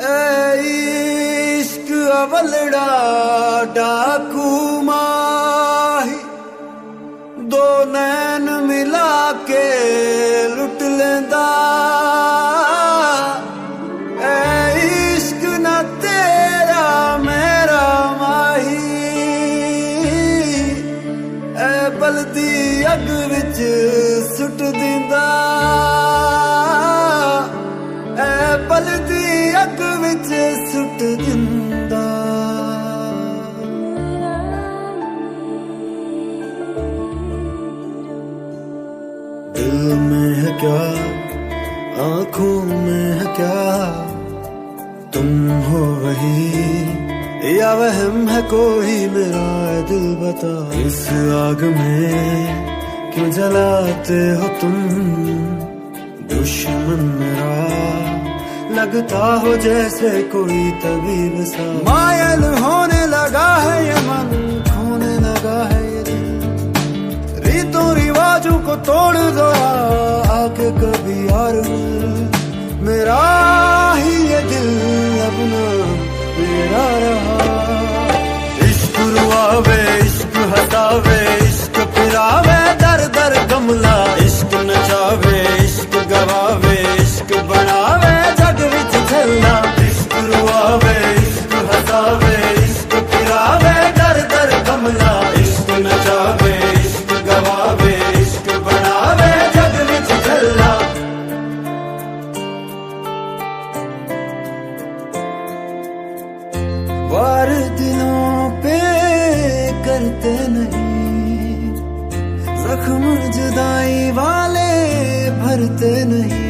इश्क अवलड़ा डाकू माही, दो नैन मिला के लुट लेंदा। इश्क ना तेरा मेरा माही, बलदी अग विच सुट दिंदा। बलदी अग विच सुट दिंदा। दिल में है क्या, आंखों में है क्या, तुम हो वही या वहम है कोई मेरा दिल बता। इस आग में क्यों जलाते हो तुम, दुश्मन मेरा लगता हो जैसे कोई तबीब सा। मायल होने लगा है ये मन, खोने लगा है ये दिल। रीतों रिवाजों को तोड़ दो आके कभी यार मेरा ही ये दिल अपना मेरा रहा। इश्क रुआवे, इश्क हंसावे, इश्क फिरावे, दर दर गमला। इश्क नचावे, इश्क गवावे, इश्क बनावे, जग विच झल्ला। इश्क रुआवे, इश्क हंसावे, इश्क फिरावे, दर दर गमला। इश्क नचावे, इश्क गवावे, इश्क बनावे, जग विच झल्ला। वार दिलों पे करते नहीं, जख्म जुदाई वाले भरते नहीं।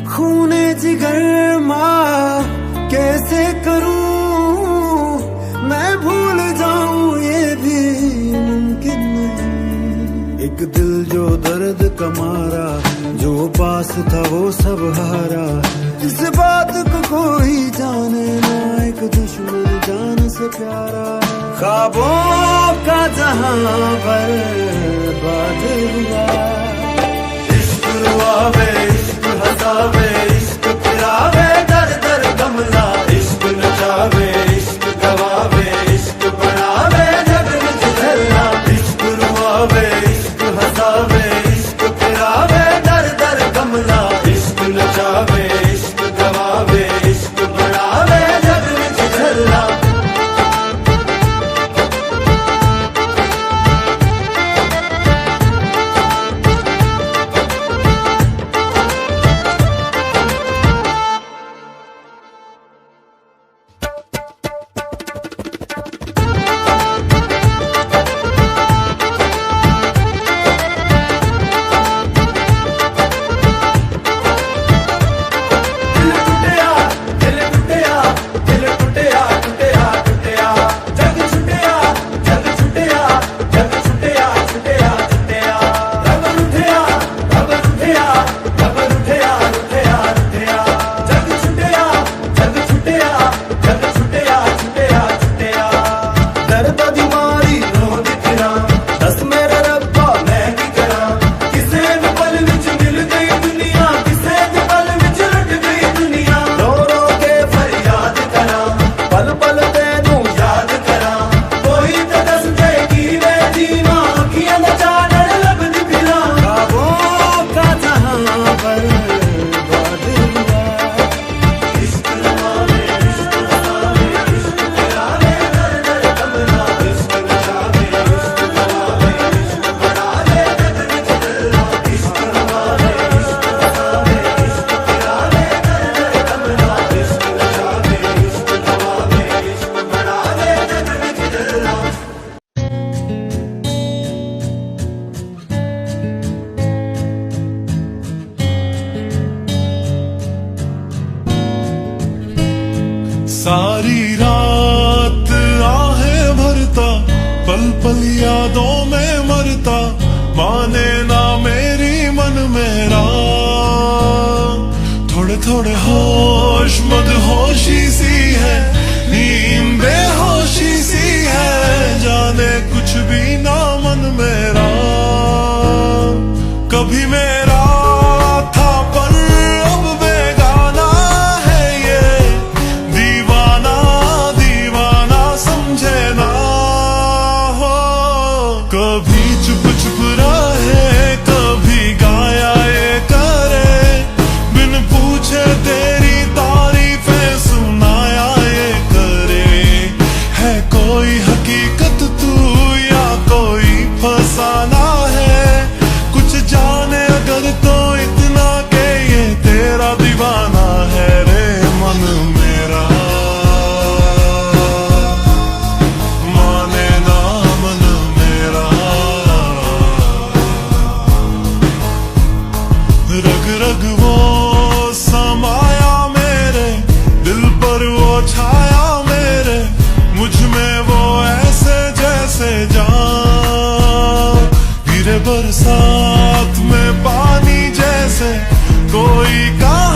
खूने जिगर माँ कैसे करूं, मैं भूल जाऊं ये भी मुमकिन नहीं। एक दिल जो दर्द का मारा, जो पास था वो सब हारा। इस बात को कोई जाने ना, एक दुश्मन जान से प्यारा। ख्वाबों का जहां बर्बाद हुआ। इश्क रुआवे, इश्क हंसावे, इश्क फिरावे, दर दर गमला। इश्क नचावे, इश्क गवावे, इश्क बनावे, जग विच झल्ला। इश्क रुआवे, इश्क हंसावे, इश्क फिरावे, दर दर गमला। इश्क नचावे, इश्क गवावे, इश्क बनावे, जग विच झल्ला। सारी रात आहें भरता, पल पल यादों में मरता। माने ना मेरी मन मेरा, थोड़े थोड़े होश मदहोशी सी है, नींद बेहोशी सी है। जाने कुछ भी ना मन मेरा, कभी मेरा था पर अब बेगाना है ये। कहा